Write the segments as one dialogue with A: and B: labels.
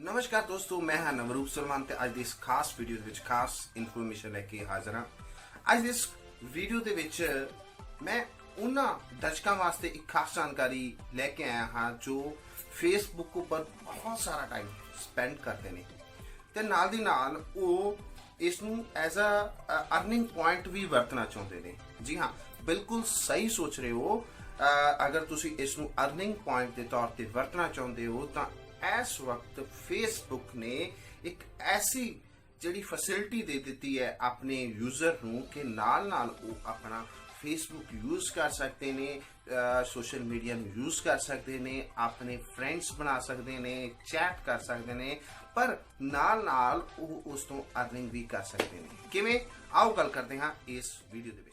A: नमस्कार दोस्तों, मैं हाँ नवरूप सलमान ते अज दी इस खास वीडियो दे विच खास इन्फॉर्मेशन लैके हाज़र हाँ। अज दी इस वीडियो दे विच मैं उन्हां दर्शकां वास्ते एक खास जानकारी लैके आया हाँ जो फेसबुक पर बहुत सारा टाइम स्पेंड करते हैं ते नाल दी नाल वो इसनूं एज अ अर्निंग पॉइंट भी वरतना चाहते हैं। जी हाँ, बिल्कुल सही सोच रहे हो। अगर तुसी इसनूं अर्निंग पॉइंट के तौर पर वरतना चाहते हो तो इस वक्त फेसबुक ने एक ऐसी जिहड़ी फैसिलिटी दे दी है अपने यूजर नूं कि नाल नाल वो अपना फेसबुक यूज कर सकते ने, सोशल मीडिया यूज कर सकते ने, अपने फ्रेंड्स बना सकते ने, चैट कर सकते ने, पर नाल नाल वो उस तो अर्निंग भी कर सकते ने। किवें आओ गल करते हैं इस वीडियो दे विच।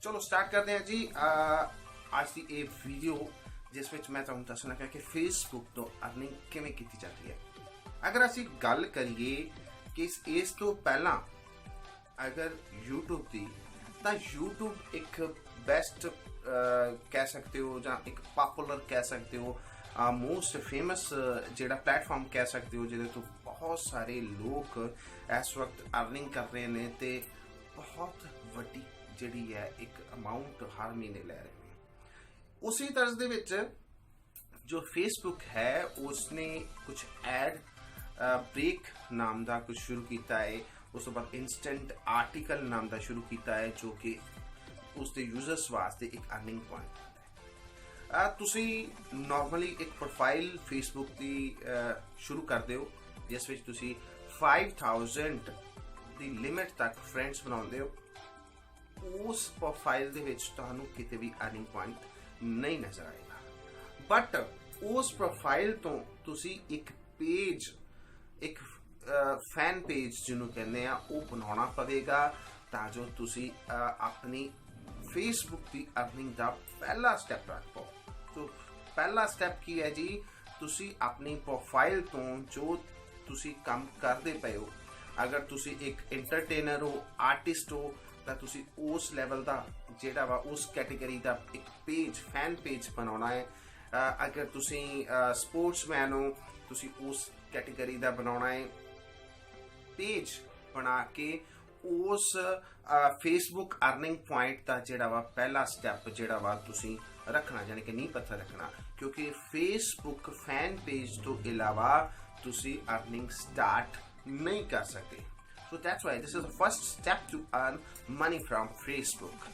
A: चलो स्टार्ट करते हैं जी आज की ये वीडियो जिस विच मैं तुहानूं दसना है कि फेसबुक तो अर्निंग किवें कीती जाती है। अगर असीं गल करिए कि इस तो पहला अगर यूट्यूब की तो यूट्यूब एक बेस्ट कह सकते हो या एक पॉपुलर कह सकते हो, मोस्ट फेमस जिहड़ा प्लेटफॉर्म कह सकते हो जिहदे तो बहुत सारे लोग इस वक्त अर्निंग कर रहे हैं ते बहुत वड्डी जिहड़ी है एक अमाउंट हर महीने ले रहे हैं। उसी तर्ज दे विच जो फेसबुक है उसने कुछ एड ब्रेक नाम का कुछ शुरू किया है, उस तो बाद इंस्टेंट आर्टिकल नाम का शुरू किया है जो कि उसके यूजर्स वास्ते एक अर्निंग पॉइंट है। तुसी नॉर्मली एक प्रोफाइल फेसबुक की शुरू करते हो जिस विच तुसी 5000 दी लिमिट तक फ्रेंड्स बनाते हो। उस प्रोफाइल दे विच तुहानू किते भी अर्निंग पॉइंट नहीं नजर आएगा, बट उस प्रोफाइल तो तुसी एक पेज, एक फैन पेज जिन्हों कहने हैं वो बनाना पवेगा ताजो तुसी अपनी फेसबुक की अर्निंग का पहला स्टेप रख पाओ। तो पहला स्टेप की है जी, तुसी अपनी प्रोफाइल तो जो तुसी काम करते पे हो, अगर तुसी एक एंटरटेनर हो, आर्टिस्ट हो, तो तुसी उस लेवल का जेड़ा वा उस कैटेगरी का एक पेज, फैन पेज बनाना है। अगर तुसी स्पोर्ट्समैन हो, तुसी उस कैटेगरी का बनाना है पेज बना के उस फेसबुक अर्निंग पॉइंट का जेड़ा वा पहला स्टेप जेड़ा वा तुसी रखना, यानी कि नींह पत्थर रखना, क्योंकि फेसबुक फैन पेज तो इलावा तुसी अर्निंग स्टार्ट नहीं कर सकते। So that's why this is the first step to earn money from Facebook.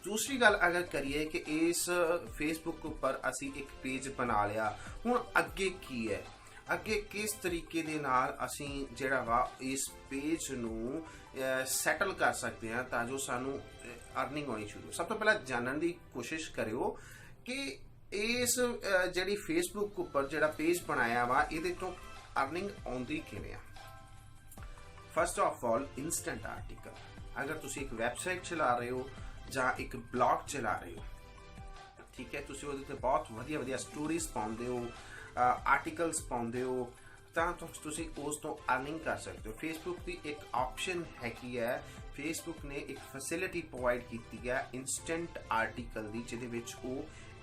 A: दूसरी गल अगर करिए कि इस फेसबुक पर असी एक पेज बना लिया, हुण अगे की है, अगे किस तरीके दे नाल असी जेड़ा वा इस पेज नू सैटल कर सकते हैं ताजो सानू अर्निंग होनी शुरू। सब तो पहला जानने की कोशिश करियो कि इस जेड़ी फेसबुक पर जेड़ा पेज बनाया वा इहदे तो अर्निंग आउंदी किवें आ। First of all instant article, अगर तुसी एक वैबसाइट चला रहे हो या एक ब्लॉग चला रहे हो, ठीक है, तुसी उहदे ते बहुत वधिया वधिया स्टोरीज पाउंदे हो, आर्टिकल्स पाउंदे हो, तो तुसी उस तो अर्निंग कर सकते हो। फेसबुक की एक ऑप्शन है कि है फेसबुक ने एक फैसिलिटी प्रोवाइड की है इंस्टेंट आर्टिकल दी, जिहदे विच वो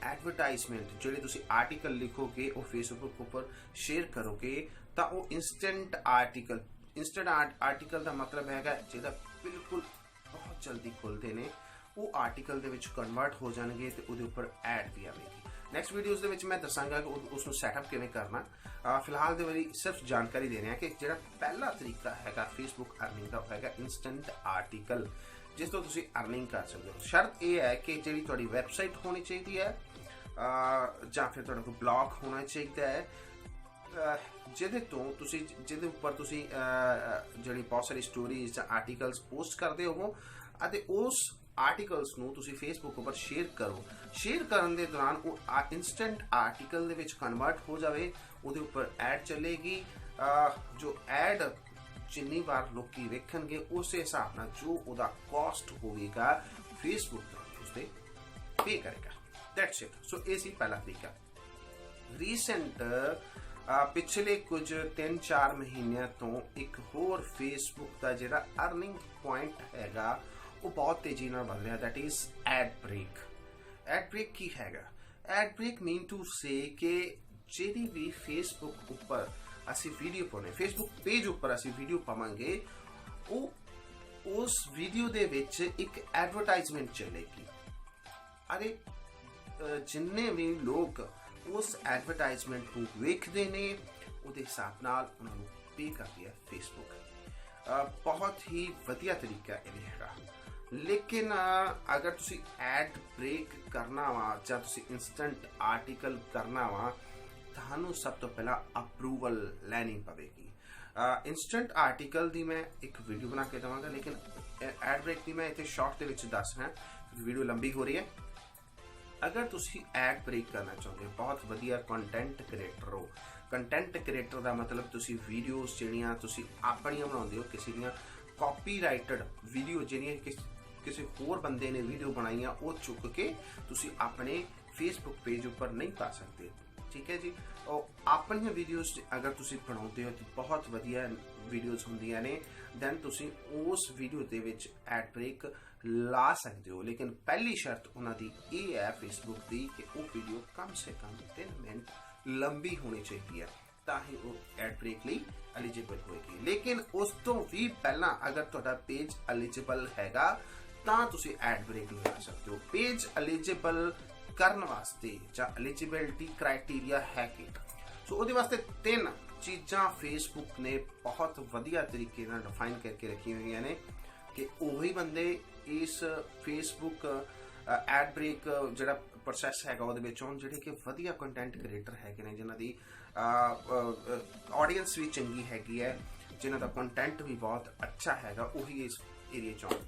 A: एडवरटाइजमेंट जिहड़े तुसी आर्टिकल लिखोगे वो फेसबुक ऊपर शेयर करोगे तो वो इंस्टेंट आर्टिकल, इंस्टेंट आर्टिकल का मतलब है जिहदा बिल्कुल बहुत जल्दी खुलते हैं, वो आर्टिकल दे विच कन्वर्ट हो जाएंगे तो उहदे उपर ऐड भी आएगी। नैक्सट वीडियोज़ दे विच मैं दसांगा कि उसनूं सैटअप किवें करना। फिलहाल दे वारी सिर्फ जानकारी देने हैं कि जिहड़ा पहला तरीका है फेसबुक अर्निंग का है इंस्टेंट आर्टिकल, जिस तो तुसीं अर्निंग कर सकते हो। शर्त यह है कि जिहड़ी तुहाडी वैबसाइट होनी चाहिए है जां फिर तुहाडा कोई ब्लॉग होना चाहिए है जिहदे तो तुसी जिहदे उपर तुसी जिहड़ी बहुत सारी स्टोरीज जां आर्टिकल्स पोस्ट करते हो अते उस आर्टिकल्स नूं तुसी फेसबुक उपर शेयर करो। शेयर करन दे दौरान वो instant article they which convert हो जाए, उहदे उपर ऐड चलेगी। जो ऐड जिन्नी बार लोग वेखणगे उस हिसाब नाल जो उहदा कॉस्ट होवेगा फेसबुक दा उसदे पे करेगा। That's it. सो ये सी पहला तरीका। रीसेंट पिछले कुछ 3-4 महीनों तो एक होर फेसबुक का जिहड़ा अर्निंग पॉइंट हैगा वो बहुत तेजी नाल बढ़ रहा, that is ad break. Ad break की हैगा? एड ब्रेक मीन टू से कि जिहड़ी भी फेसबुक उपर ਅਸੀਂ ਵੀਡੀਓ ਪਾਉਣੇ, ਫੇਸਬੁੱਕ ਪੇਜ ਉੱਪਰ ਅਸੀਂ ਵੀਡੀਓ ਪਾਵਾਂਗੇ, ਉਹ ਉਸ ਵੀਡੀਓ ਦੇ ਵਿੱਚ ਇੱਕ ਐਡਵਰਟਾਈਜ਼ਮੈਂਟ ਚੱਲੇਗੀ। ਅਰੇ ਜਿੰਨੇ ਵੀ ਲੋਕ ਉਸ ਐਡਵਰਟਾਈਜ਼ਮੈਂਟ ਨੂੰ ਵੇਖਦੇ ਨੇ ਉਹਦੇ ਹਿਸਾਬ ਨਾਲ ਉਹਨਾਂ ਨੂੰ ਪੇ ਕਰਦੀ ਹੈ ਫੇਸਬੁੱਕ। ਬਹੁਤ ਹੀ ਵਧੀਆ ਤਰੀਕਾ ਇਹ ਹੈਗਾ। ਲੇਕਿਨ ਅਗਰ ਤੁਸੀਂ ਐਡ ਬ੍ਰੇਕ ਕਰਨਾ ਵਾ ਜਾਂ ਤੁਸੀਂ ਇੰਸਟੈਂਟ ਆਰਟੀਕਲ ਕਰਨਾ ਵਾ, ਤੁਹਾਨੂੰ ਸਭ ਤੋਂ ਪਹਿਲਾਂ ਅਪਰੂਵਲ ਲੈਣੀ ਪਵੇਗੀ। ਇੰਸਟੈਂਟ ਆਰਟੀਕਲ ਦੀ ਮੈਂ ਇੱਕ ਵੀਡੀਓ ਬਣਾ ਕੇ ਦੇਵਾਂਗਾ, ਲੇਕਿਨ ਐਡ ਬ੍ਰੇਕ ਦੀ ਮੈਂ ਇੱਥੇ ਸ਼ਾਰਟ ਦੇ ਵਿੱਚ ਦੱਸ ਰਿਹਾ, ਵੀਡੀਓ ਲੰਬੀ ਹੋ ਰਹੀ ਹੈ। ਅਗਰ ਤੁਸੀਂ ਐਡ ਬ੍ਰੇਕ ਕਰਨਾ ਚਾਹੁੰਦੇ ਹੋ, ਬਹੁਤ ਵਧੀਆ ਕੰਟੈਂਟ ਕ੍ਰੀਏਟਰ ਹੋ। ਕੰਟੈਂਟ ਕ੍ਰੀਏਟਰ ਦਾ ਮਤਲਬ ਤੁਸੀਂ ਵੀਡੀਓਜ਼ ਜਿਹੜੀਆਂ ਤੁਸੀਂ ਆਪਣੀਆਂ ਬਣਾਉਂਦੇ ਹੋ, ਕਿਸੇ ਦੀਆਂ ਕਾਪੀਰਾਈਟਡ ਵੀਡੀਓ ਜਿਹੜੀਆਂ ਕਿਸੇ ਹੋਰ ਬੰਦੇ ਨੇ ਵੀਡੀਓ ਬਣਾਈਆਂ ਉਹ ਚੁੱਕ ਕੇ ਤੁਸੀਂ ਆਪਣੇ ਫੇਸਬੁੱਕ ਪੇਜ ਉੱਪਰ ਨਹੀਂ ਪਾ ਸਕਦੇ। ठीक है जी। और अपनी वीडियोज अगर तुसी बनाते हो तो बहुत वधिया वीडियोज होंदियां ने, दैन तुसी उस वीडियो दे विच एड ब्रेक ला सकते हो। लेकिन पहली शर्त उन्हां दी ये है फेसबुक दी कि वो वीडियो कम से कम 3 मिनट लंबी होनी चाहिए है, ताकि वो एड ब्रेक लई एलिजिबल होएगी। लेकिन उस तो भी पहला अगर तुहाडा पेज एलिजिबल हैगा तां तुसी एड ब्रेक लगा सकते हो। पेज एलिजिबल ਕਰਨ ਵਾਸਤੇ ਜਾਂ ਐਲੀਜੀਬਿਲਟੀ ਕ੍ਰਾਈਟੇਰੀਆ ਹੈ ਕਿ ਸੋ ਉਹਦੇ ਵਾਸਤੇ 3 ਚੀਜ਼ਾਂ ਫੇਸਬੁੱਕ ਨੇ ਬਹੁਤ ਵਧੀਆ ਤਰੀਕੇ ਨਾਲ ਡਿਫਾਈਨ ਕਰਕੇ ਰੱਖੀਆਂ ਹੋਈਆਂ ਨੇ ਕਿ ਉਹੀ ਬੰਦੇ ਇਸ ਫੇਸਬੁੱਕ ਐਡ ਬ੍ਰੇਕ ਜਿਹੜਾ ਪ੍ਰੋਸੈਸ ਹੈਗਾ ਉਹਦੇ ਵਿੱਚ ਹੋਣ, ਜਿਹੜੇ ਕਿ ਵਧੀਆ ਕੰਟੈਂਟ ਕ੍ਰੀਏਟਰ ਹੈਗੇ ਨੇ, ਜਿਨ੍ਹਾਂ ਦੀ ਆਡੀਅנס ਵੀ ਚੰਗੀ ਹੈਗੀ ਹੈ, ਜਿਨ੍ਹਾਂ ਦਾ ਕੰਟੈਂਟ ਵੀ ਬਹੁਤ ਅੱਛਾ ਹੈਗਾ, ਉਹੀ ਇਸ ਏਰੀਆ 'ਚ ਆਉਣ।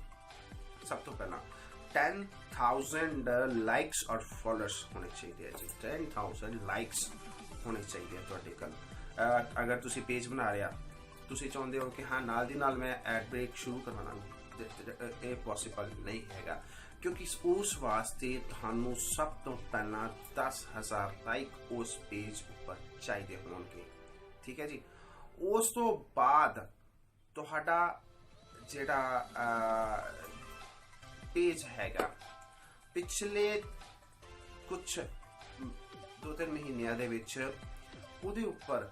A: ਸਭ ਤੋਂ ਪਹਿਲਾਂ 10,000 लाइक्स और फॉलोअर्स होने चाहिए जी। 10,000 लाइक्स होने चाहिए ਤੁਹਾਡੇ ਕੋਲ। ਅਗਰ ਤੁਸੀਂ ਪੇਜ ਬਣਾ ਰਿਹਾ, ਤੁਸੀਂ ਚਾਹੁੰਦੇ ਹੋ ਕਿ ਹਾਂ ਨਾਲ ਦੀ ਨਾਲ ਮੈਂ ਐਡ ਬ੍ਰੇਕ ਸ਼ੁਰੂ ਕਰਵਾਉਣਾ, ਇਹ ਪੋਸੀਬਲ ਨਹੀਂ ਹੈਗਾ, ਕਿਉਂਕਿ ਉਸ ਵਾਸਤੇ ਤੁਹਾਨੂੰ ਸਭ ਤੋਂ ਪਹਿਲਾਂ 10,000 ਲਾਈਕ ਉਸ ਪੇਜ ਉੱਪਰ ਚਾਹੀਦੇ ਹੋਣਗੇ। ਠੀਕ ਹੈ ਜੀ। ਉਸ ਤੋਂ ਬਾਅਦ ਤੁਹਾਡਾ ਜਿਹੜਾ पेज हैगा पिछले कुछ 2-3 महीनों दे विच उहदे उपर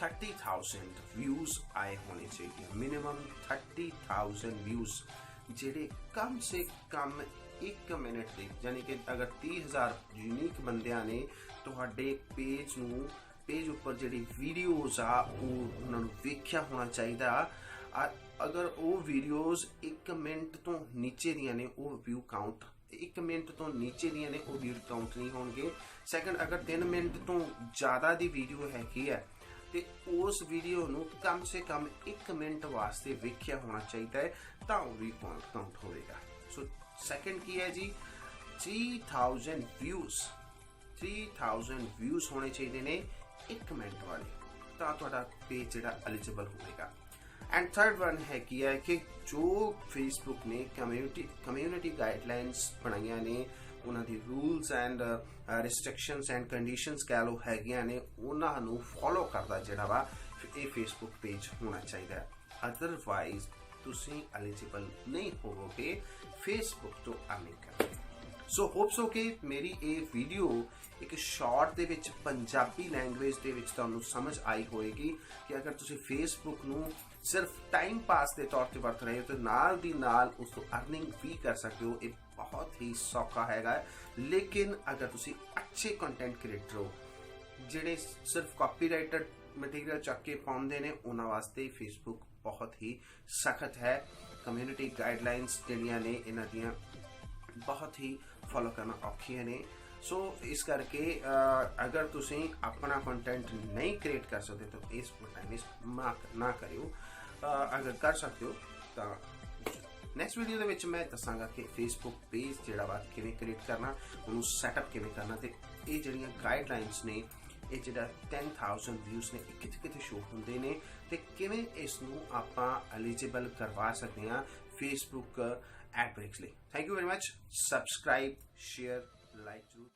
A: 30,000 व्यूज़ आए होने चाहिए। मिनिमम 30,000 व्यूज़ जेडे कम से कम 1 मिनट के, यानी कि अगर 30,000 यूनिक बंदियां ने तुहाडे पेज नूं पेज उपर जिहड़ी वीडियोज़ आ उन्हां नूं वेख्या होना चाहिए। अगर वो वीडियोज़ 1 मिनट तो नीचे दियां ने वो व्यू काउंट 1 मिनट तो नीचे दियां ने वो व्यू काउंट नहीं होंगे। सैकेंड, अगर 3 मिनट तो ज़्यादा दी वीडियो हैगी है तो उस वीडियो नूं कम से कम 1 मिनट वास्ते वेख्या होना चाहिए तो वो भी काउंट होएगा। सो सैकेंड की है जी 3,000 व्यूज़ 3,000 व्यूज़ होने चाहिए ने 1 मिनट वाले, तो तुहाडा पेज जिहड़ा एलिजिबल होएगा। एंड थर्ड वन है कि जो फेसबुक ने कम्यूनिटी गाइडलाइंस बनाइया ने, उन्होंने rules and restrictions and conditions कह लो हैगियां ने, उन्होंने फॉलो करता जिहड़ा वा ये फेसबुक पेज होना चाहिए। अदरवाइज तुसी एलिजिबल नहीं होवोगे फेसबुक तो अर्निंग करने। सो होप सो कि मेरी ये वीडियो एक शॉर्ट दे विच पंजाबी लैंग्वेज दे विच तुहानूं समझ आई होएगी कि अगर तुसी फेसबुक नूं सिर्फ टाइम पास के तौर पर वरत रहे हो तो नाल दी नाल उस तो अर्निंग भी कर सकते हो। ये बहुत ही सौखा हैगा। लेकिन अगर तुसी अच्छे कंटेंट क्रिएटर हो जिहड़े सिर्फ कॉपीराइटेड मटीरियल चक के पाउंदे ने, उन्हां वास्ते फेसबुक बहुत ही सख्त है। कम्यूनिटी गाइडलाइनस जिहड़ियां ने इन्हां दियां बहुत ही फॉलो करना औखियां ने। सो इस करके अगर तुसी अपना कंटेंट नहीं क्रिएट कर सकते तो इस टाइम ना करियो। अगर कर सकते हो तो नैक्सट वीडियो दे विच मैं दसांगा कि फेसबुक पेज जिहड़ा वा किवें क्रिएट करना, उन्होंने सैटअप किवें करना, ते ये जिहड़ियां गाइडलाइनस ने, ये जिहड़ा 10,000 व्यूज़ ने किथे किथे शो होंदे ने, ते किवें इस नूं आपां एलिजिबल करवा सकते हैं फेसबुक ਐਡ ਬ੍ਰੇਕਸ ਲਈ। Thank you very much. Subscribe, share, like ਜ਼ਰੂਰ।